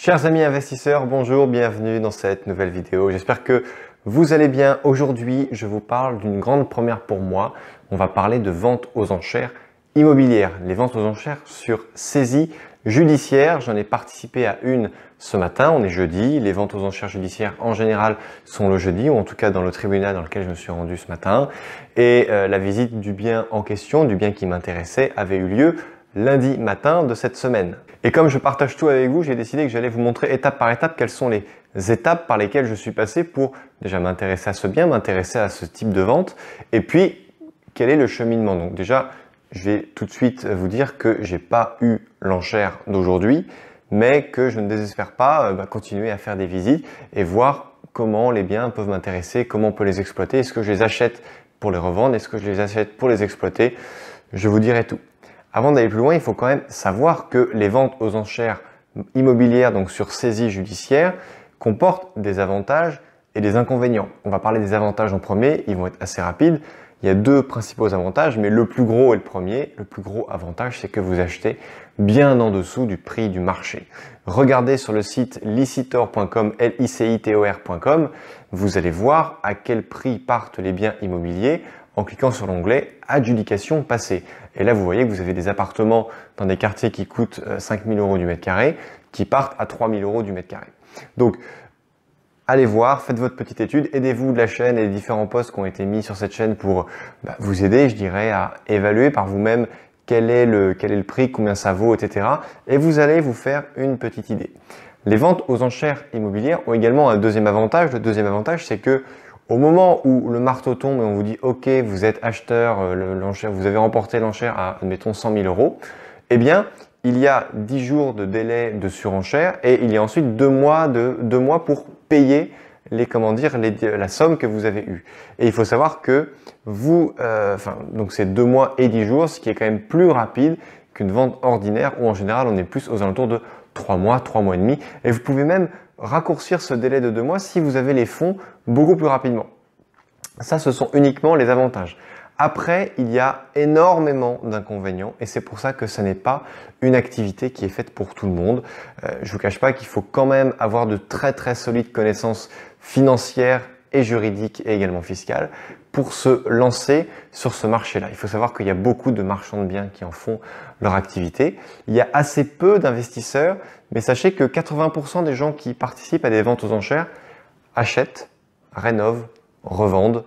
Chers amis investisseurs, bonjour, bienvenue dans cette nouvelle vidéo. J'espère que vous allez bien. Aujourd'hui, je vous parle d'une grande première pour moi. On va parler de vente aux enchères immobilières. Les ventes aux enchères sur saisie judiciaire. J'en ai participé à une ce matin. On est jeudi. Les ventes aux enchères judiciaires en général sont le jeudi, ou en tout cas dans le tribunal dans lequel je me suis rendu ce matin. Et la visite du bien en question, du bien qui m'intéressait, avait eu lieu lundi matin de cette semaine. Et comme je partage tout avec vous, j'ai décidé que j'allais vous montrer étape par étape quelles sont les étapes par lesquelles je suis passé pour déjà m'intéresser à ce bien, m'intéresser à ce type de vente, et puis quel est le cheminement. Donc déjà, je vais tout de suite vous dire que j'ai pas eu l'enchère d'aujourd'hui, mais que je ne désespère pas continuer à faire des visites et voir comment les biens peuvent m'intéresser, comment on peut les exploiter, est-ce que je les achète pour les revendre, est-ce que je les achète pour les exploiter, je vous dirai tout. Avant d'aller plus loin, il faut quand même savoir que les ventes aux enchères immobilières, donc sur saisie judiciaire, comportent des avantages et des inconvénients. On va parler des avantages en premier, ils vont être assez rapides. Il y a deux principaux avantages, mais le plus gros est le premier. Le plus gros avantage, c'est que vous achetez bien en dessous du prix du marché. Regardez sur le site licitor.com, licitor.com, vous allez voir à quel prix partent les biens immobiliers en cliquant sur l'onglet adjudication passée. Et là, vous voyez que vous avez des appartements dans des quartiers qui coûtent 5 000 € du mètre carré, qui partent à 3 000 € du mètre carré. Donc, allez voir, faites votre petite étude, aidez-vous de la chaîne et des différents posts qui ont été mis sur cette chaîne pour vous aider, je dirais, à évaluer par vous-même quel est le prix, combien ça vaut, etc. Et vous allez vous faire une petite idée. Les ventes aux enchères immobilières ont également un deuxième avantage. Le deuxième avantage, c'est que au moment où le marteau tombe et on vous dit « Ok, vous êtes acheteur, vous avez remporté l'enchère à, admettons, 100 000 €, eh bien, il y a 10 jours de délai de surenchère et il y a ensuite 2 mois pour payer la somme que vous avez eue. Et il faut savoir que donc c'est 2 mois et 10 jours, ce qui est quand même plus rapide qu'une vente ordinaire où en général on est plus aux alentours de 3 mois, 3 mois et demi. Et vous pouvez même raccourcir ce délai de 2 mois si vous avez les fonds beaucoup plus rapidement. Ça, ce sont uniquement les avantages. Après, il y a énormément d'inconvénients et c'est pour ça que ce n'est pas une activité qui est faite pour tout le monde. Je ne vous cache pas qu'il faut quand même avoir de très très solides connaissances financières et juridiques et également fiscales pour se lancer sur ce marché-là. Il faut savoir qu'il y a beaucoup de marchands de biens qui en font leur activité. Il y a assez peu d'investisseurs, mais sachez que 80% des gens qui participent à des ventes aux enchères achètent, rénovent, revendent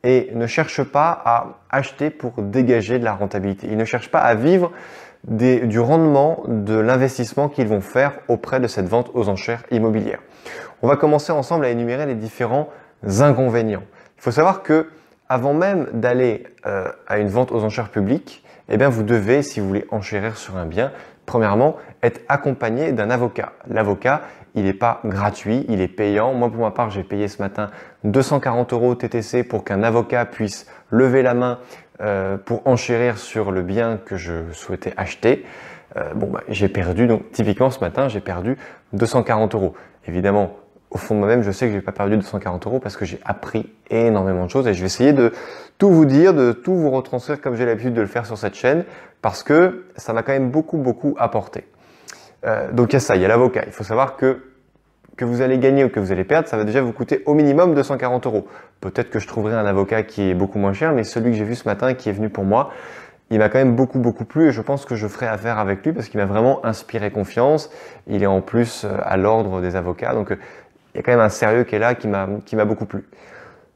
et ne cherchent pas à acheter pour dégager de la rentabilité. Ils ne cherchent pas à vivre du rendement de l'investissement qu'ils vont faire auprès de cette vente aux enchères immobilières. On va commencer ensemble à énumérer les différents inconvénients. Il faut savoir que avant même d'aller à une vente aux enchères publiques, eh bien vous devez, si vous voulez enchérir sur un bien, premièrement, être accompagné d'un avocat. L'avocat, il n'est pas gratuit, il est payant. Moi, pour ma part, j'ai payé ce matin 240 € TTC pour qu'un avocat puisse lever la main pour enchérir sur le bien que je souhaitais acheter. J'ai perdu, donc typiquement ce matin, j'ai perdu 240 €. Évidemment, au fond de moi-même, je sais que je n'ai pas perdu 240 € parce que j'ai appris énormément de choses et je vais essayer de tout vous dire, de tout vous retranscrire comme j'ai l'habitude de le faire sur cette chaîne parce que ça m'a quand même beaucoup apporté. Donc il y a ça, il y a l'avocat. Il faut savoir que vous allez gagner ou que vous allez perdre, ça va déjà vous coûter au minimum 240 €. Peut-être que je trouverai un avocat qui est beaucoup moins cher, mais celui que j'ai vu ce matin qui est venu pour moi, il m'a quand même beaucoup plu et je pense que je ferai affaire avec lui parce qu'il m'a vraiment inspiré confiance. Il est en plus à l'ordre des avocats, donc il y a quand même un sérieux qui est là, qui m'a beaucoup plu.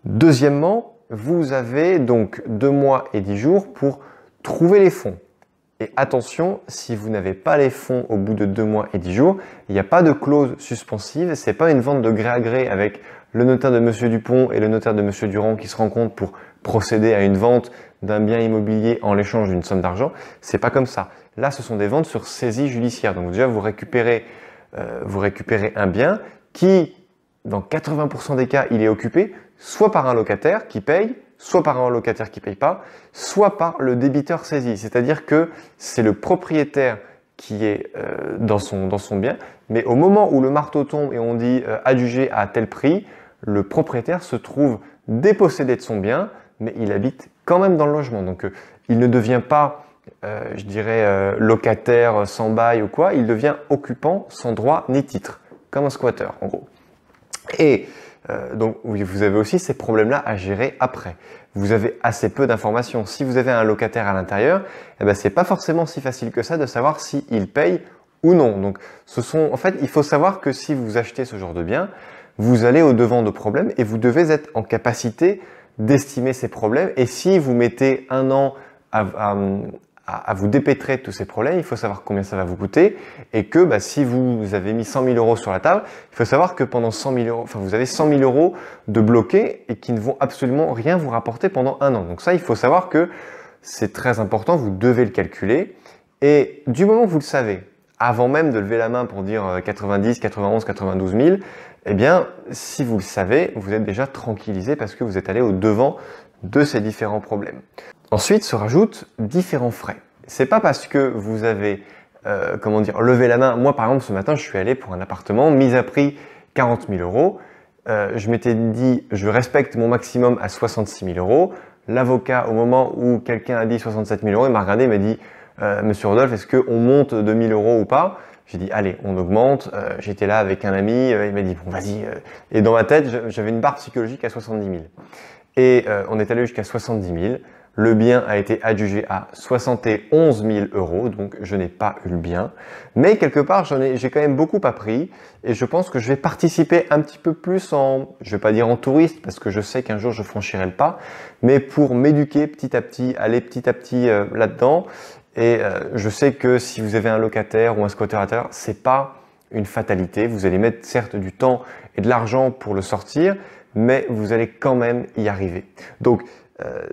Deuxièmement, vous avez donc 2 mois et 10 jours pour trouver les fonds. Et attention, si vous n'avez pas les fonds au bout de 2 mois et 10 jours, il n'y a pas de clause suspensive. C'est pas une vente de gré à gré avec le notaire de Monsieur Dupont et le notaire de Monsieur Durand qui se rencontrent pour procéder à une vente d'un bien immobilier en l'échange d'une somme d'argent. C'est pas comme ça. Là, ce sont des ventes sur saisie judiciaire. Donc déjà, vous récupérez un bien qui, dans 80% des cas, il est occupé soit par un locataire qui paye, soit par un locataire qui ne paye pas, soit par le débiteur saisi. C'est-à-dire que c'est le propriétaire qui est dans son bien, mais au moment où le marteau tombe et on dit adjugé à tel prix, le propriétaire se trouve dépossédé de son bien, mais il habite quand même dans le logement. Donc il ne devient pas je dirais, locataire sans bail ou quoi, il devient occupant sans droit ni titre, comme un squatter en gros. Et donc oui, vous avez aussi ces problèmes-là à gérer après. Vous avez assez peu d'informations. Si vous avez un locataire à l'intérieur, eh ben, c'est pas forcément si facile que ça de savoir s'il paye ou non. Donc en fait, il faut savoir que si vous achetez ce genre de bien, vous allez au-devant de problèmes et vous devez être en capacité d'estimer ces problèmes. Et si vous mettez un an à vous dépêtrer de tous ces problèmes, il faut savoir combien ça va vous coûter et que bah, si vous avez mis 100 000 € sur la table, il faut savoir que pendant 100 000 €, enfin vous avez 100 000 € de bloqués et qui ne vont absolument rien vous rapporter pendant un an. Donc ça, il faut savoir que c'est très important, vous devez le calculer et du moment que vous le savez, avant même de lever la main pour dire 90, 91, 92 000, eh bien, si vous le savez, vous êtes déjà tranquillisé parce que vous êtes allé au devant de ces différents problèmes. Ensuite se rajoutent différents frais. C'est pas parce que vous avez levé la main. Moi par exemple ce matin je suis allé pour un appartement, mise à prix 40 000 €. Je m'étais dit je respecte mon maximum à 66 000 €. L'avocat au moment où quelqu'un a dit 67 000 €, il m'a regardé et m'a dit Monsieur Rodolphe, est-ce qu'on monte de 1000 € ou pas? J'ai dit allez, on augmente. J'étais là avec un ami, il m'a dit bon vas-y. Et dans ma tête j'avais une barre psychologique à 70 000. Et on est allé jusqu'à 70 000. Le bien a été adjugé à 71 000 €, donc je n'ai pas eu le bien. Mais quelque part, j'ai quand même beaucoup appris et je pense que je vais participer un petit peu plus je vais pas dire en touriste parce que je sais qu'un jour je franchirai le pas, mais pour m'éduquer petit à petit, aller petit à petit là-dedans. Et je sais que si vous avez un locataire ou un squatter à l'intérieur, c'est pas une fatalité. Vous allez mettre certes du temps et de l'argent pour le sortir, mais vous allez quand même y arriver. Donc,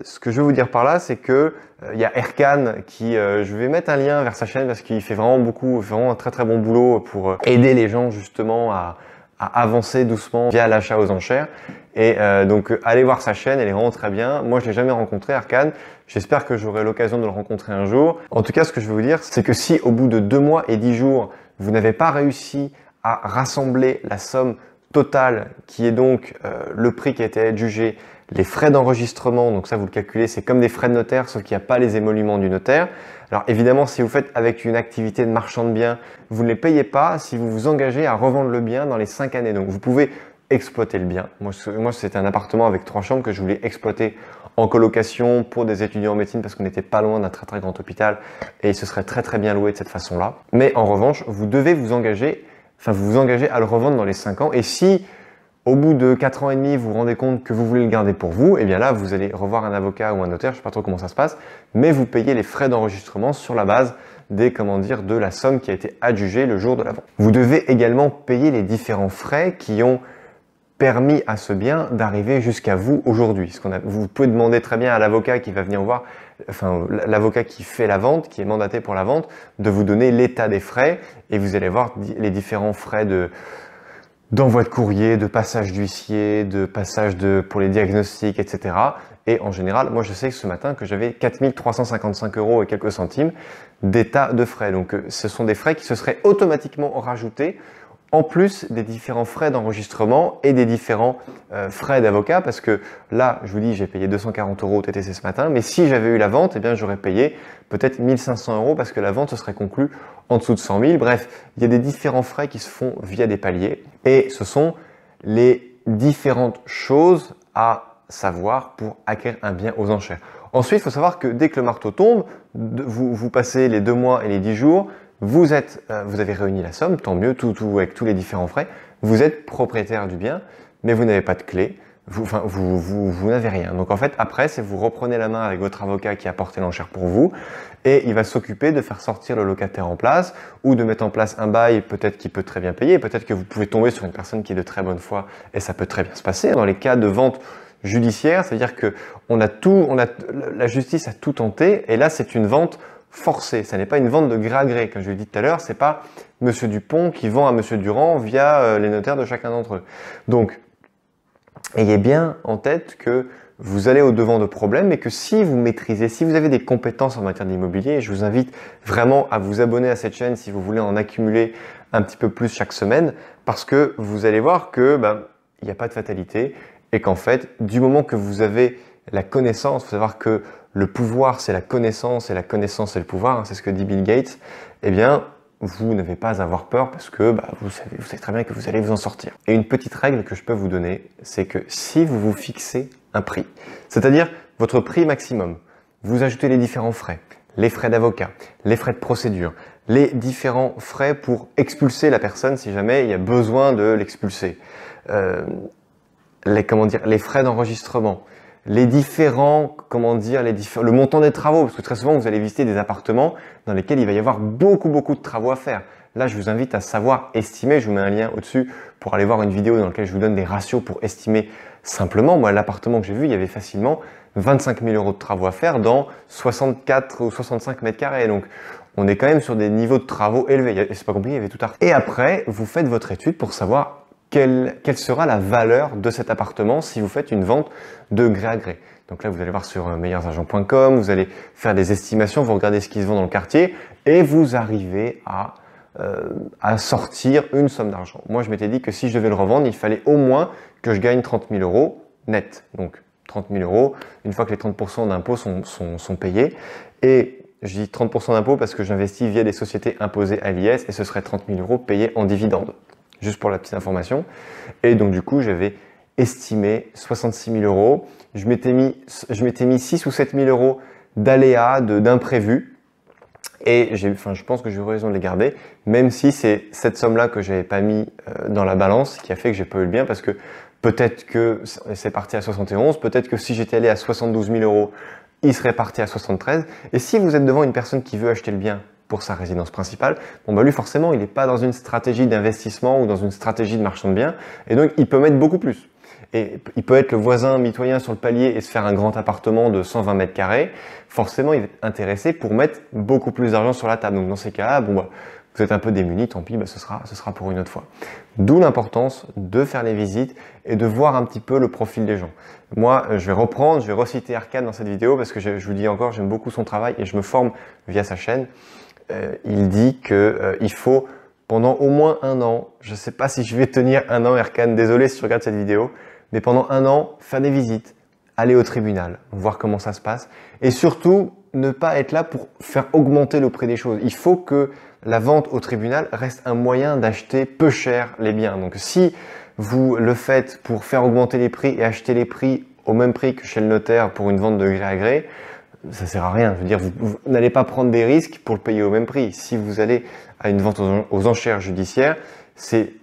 ce que je veux vous dire par là, c'est que il y a Erkan qui, je vais mettre un lien vers sa chaîne parce qu'il fait vraiment un très très bon boulot pour aider les gens justement à avancer doucement via l'achat aux enchères. Et donc allez voir sa chaîne, elle est vraiment très bien. Moi je l'ai jamais rencontré Erkan, j'espère que j'aurai l'occasion de le rencontrer un jour. En tout cas ce que je veux vous dire, c'est que si au bout de 2 mois et 10 jours, vous n'avez pas réussi à rassembler la somme totale qui est donc le prix qui a été adjugé, les frais d'enregistrement, donc ça vous le calculez, c'est comme des frais de notaire, sauf qu'il n'y a pas les émoluments du notaire. Alors évidemment, si vous faites avec une activité de marchand de biens, vous ne les payez pas si vous vous engagez à revendre le bien dans les 5 années. Donc vous pouvez exploiter le bien. Moi c'était un appartement avec 3 chambres que je voulais exploiter en colocation pour des étudiants en médecine parce qu'on n'était pas loin d'un très très grand hôpital et il se serait très très bien loué de cette façon-là. Mais en revanche, vous devez vous engager à le revendre dans les 5 ans. Et si au bout de 4 ans et demi, vous vous rendez compte que vous voulez le garder pour vous, et bien là, vous allez revoir un avocat ou un notaire, je ne sais pas trop comment ça se passe, mais vous payez les frais d'enregistrement sur la base de la somme qui a été adjugée le jour de la vente. Vous devez également payer les différents frais qui ont permis à ce bien d'arriver jusqu'à vous aujourd'hui. Vous pouvez demander très bien à l'avocat qui va venir voir, l'avocat qui fait la vente, qui est mandaté pour la vente, de vous donner l'état des frais et vous allez voir les différents frais d'envoi de courrier, de passage d'huissier, pour les diagnostics, etc. Et en général, moi je sais que ce matin que j'avais 4 355 € et quelques centimes d'état de frais. Donc ce sont des frais qui se seraient automatiquement rajoutés en plus des différents frais d'enregistrement et des différents frais d'avocat, parce que là, je vous dis, j'ai payé 240 € au TTC ce matin, mais si j'avais eu la vente, eh bien, j'aurais payé peut-être 1 500 € parce que la vente se serait conclue en dessous de 100 000. Bref, il y a des différents frais qui se font via des paliers et ce sont les différentes choses à savoir pour acquérir un bien aux enchères. Ensuite, il faut savoir que dès que le marteau tombe, vous passez les 2 mois et les 10 jours, vous avez réuni la somme, tant mieux, tout avec tous les différents frais. Vous êtes propriétaire du bien, mais vous n'avez pas de clé. Vous n'avez rien. Donc en fait, après, c'est vous reprenez la main avec votre avocat qui a porté l'enchère pour vous et il va s'occuper de faire sortir le locataire en place ou de mettre en place un bail peut-être qui peut très bien payer. Peut-être que vous pouvez tomber sur une personne qui est de très bonne foi et ça peut très bien se passer. Dans les cas de vente judiciaire, c'est-à-dire que la justice a tout tenté et là, c'est une vente forcé. Ça n'est pas une vente de gré à gré. Comme je l'ai dit tout à l'heure, c'est pas Monsieur Dupont qui vend à Monsieur Durand via les notaires de chacun d'entre eux. Donc, ayez bien en tête que vous allez au-devant de problèmes et que si vous maîtrisez, si vous avez des compétences en matière d'immobilier, je vous invite vraiment à vous abonner à cette chaîne si vous voulez en accumuler un petit peu plus chaque semaine parce que vous allez voir que il n'y a pas de fatalité et qu'en fait, du moment que vous avez la connaissance. Il faut savoir que le pouvoir, c'est la connaissance et la connaissance, c'est le pouvoir. Hein, c'est ce que dit Bill Gates. Eh bien, vous n'avez pas à avoir peur parce que vous savez très bien que vous allez vous en sortir. Et une petite règle que je peux vous donner, c'est que si vous vous fixez un prix, c'est-à-dire votre prix maximum, vous ajoutez les différents frais, les frais d'avocat, les frais de procédure, les différents frais pour expulser la personne si jamais il y a besoin de l'expulser, les frais d'enregistrement, les différents, le montant des travaux, parce que très souvent vous allez visiter des appartements dans lesquels il va y avoir beaucoup de travaux à faire. Là, je vous invite à savoir estimer. Je vous mets un lien au-dessus pour aller voir une vidéo dans laquelle je vous donne des ratios pour estimer simplement. Moi, l'appartement que j'ai vu, il y avait facilement 25 000 € de travaux à faire dans 64 ou 65 mètres carrés. Donc, on est quand même sur des niveaux de travaux élevés. C'est pas compliqué, il y avait tout à refaire. Et après, vous faites votre étude pour savoir quelle sera la valeur de cet appartement si vous faites une vente de gré à gré. Donc là, vous allez voir sur meilleursagents.com, vous allez faire des estimations, vous regardez ce qui se vend dans le quartier et vous arrivez à sortir une somme d'argent. Moi, je m'étais dit que si je devais le revendre, il fallait au moins que je gagne 30 000 € net. Donc 30 000 €, une fois que les 30% d'impôts sont payés. Et je dis 30% d'impôts parce que j'investis via des sociétés imposées à l'IS et ce serait 30 000 € payés en dividendes. Juste pour la petite information. Et donc du coup, j'avais estimé 66 000 €. Je m'étais mis 6 ou 7 000 € d'aléas, d'imprévus. Et je pense que j'ai eu raison de les garder, même si c'est cette somme-là que j'avais pas mis dans la balance qui a fait que j'ai pas eu le bien, parce que peut-être que c'est parti à 71, peut-être que si j'étais allé à 72 000 €, il serait parti à 73. Et si vous êtes devant une personne qui veut acheter le bien pour sa résidence principale, lui forcément il n'est pas dans une stratégie d'investissement ou dans une stratégie de marchand de biens, et donc il peut mettre beaucoup plus. Et il peut être le voisin mitoyen sur le palier et se faire un grand appartement de 120 mètres carrés. Forcément, il va être intéressé pour mettre beaucoup plus d'argent sur la table. Donc dans ces cas-là, vous êtes un peu démunis, tant pis, ce sera pour une autre fois. D'où l'importance de faire les visites et de voir un petit peu le profil des gens. Moi, je vais reciter Erkan dans cette vidéo parce que je vous dis encore, j'aime beaucoup son travail et je me forme via sa chaîne. Il dit qu'il faut pendant au moins 1 an, je ne sais pas si je vais tenir 1 an Erkan, désolé si tu regardes cette vidéo, mais pendant 1 an, faire des visites, aller au tribunal, voir comment ça se passe et surtout ne pas être là pour faire augmenter le prix des choses. Il faut que la vente au tribunal reste un moyen d'acheter peu cher les biens. Donc si vous le faites pour faire augmenter les prix et acheter les prix au même prix que chez le notaire pour une vente de gré à gré, ça sert à rien. Je veux dire, vous n'allez pas prendre des risques pour le payer au même prix. Si vous allez à une vente aux enchères judiciaires, c'est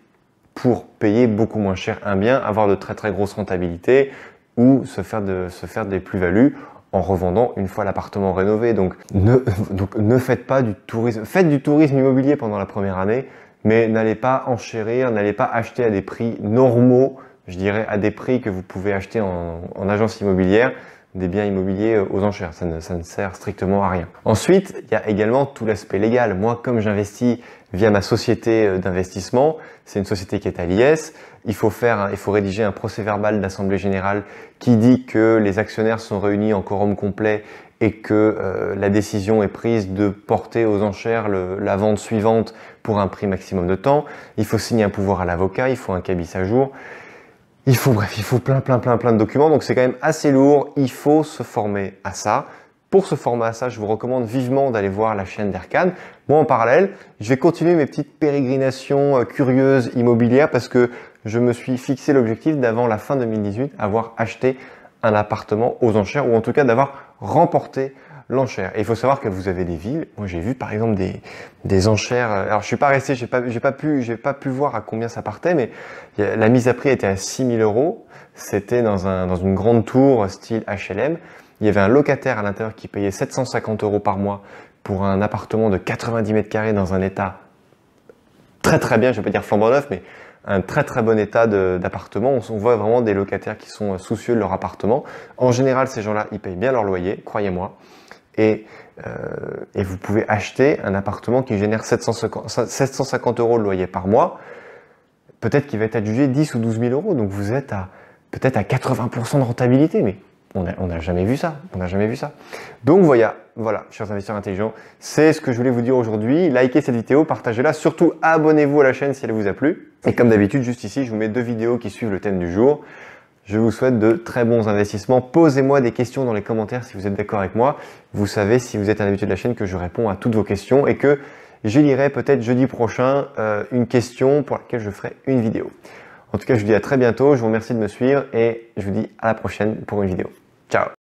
pour payer beaucoup moins cher un bien, avoir de très grosses rentabilités ou se faire des plus-values en revendant une fois l'appartement rénové. Donc ne faites pas du tourisme. Faites du tourisme immobilier pendant la première année, mais n'allez pas enchérir, n'allez pas acheter à des prix normaux, je dirais à des prix que vous pouvez acheter en agence immobilière, des biens immobiliers aux enchères. Ça ne sert strictement à rien. Ensuite, il y a également tout l'aspect légal. Moi, comme j'investis via ma société d'investissement, c'est une société qui est à l'IS, il faut rédiger un procès-verbal d'assemblée générale qui dit que les actionnaires sont réunis en quorum complet et que la décision est prise de porter aux enchères la vente suivante pour un prix maximum de temps. Il faut signer un pouvoir à l'avocat, il faut un cabis à jour. Il faut plein de documents, donc c'est quand même assez lourd, il faut se former à ça. Pour se former à ça, je vous recommande vivement d'aller voir la chaîne d'Erkan. Moi, en parallèle, je vais continuer mes petites pérégrinations curieuses immobilières parce que je me suis fixé l'objectif d'avant la fin 2018 avoir acheté un appartement aux enchères ou en tout cas d'avoir remporté l'enchère. Et il faut savoir que vous avez des villes. Moi, j'ai vu par exemple des enchères. Alors, je suis pas resté, j'ai pas pu voir à combien ça partait, mais la mise à prix était à 6 000 €. C'était dans une grande tour style HLM. Il y avait un locataire à l'intérieur qui payait 750 € par mois pour un appartement de 90 mètres carrés dans un état très bien. Je vais pas dire flambant neuf, mais un très bon état d'appartement. On voit vraiment des locataires qui sont soucieux de leur appartement. En général, ces gens-là, ils payent bien leur loyer, croyez-moi. Et vous pouvez acheter un appartement qui génère 750 € de loyer par mois. Peut-être qu'il va être adjugé 10 ou 12 000 €. Donc vous êtes peut-être à 80% de rentabilité. Mais on n'a jamais vu ça. On n'a jamais vu ça. Donc voilà, chers investisseurs intelligents, c'est ce que je voulais vous dire aujourd'hui. Likez cette vidéo, partagez-la. Surtout, abonnez-vous à la chaîne si elle vous a plu. Et comme d'habitude, juste ici, je vous mets 2 vidéos qui suivent le thème du jour. Je vous souhaite de très bons investissements. Posez-moi des questions dans les commentaires si vous êtes d'accord avec moi. Vous savez, si vous êtes un habitué de la chaîne, que je réponds à toutes vos questions et que j'élirai peut-être jeudi prochain une question pour laquelle je ferai une vidéo. En tout cas, je vous dis à très bientôt. Je vous remercie de me suivre et je vous dis à la prochaine pour une vidéo. Ciao!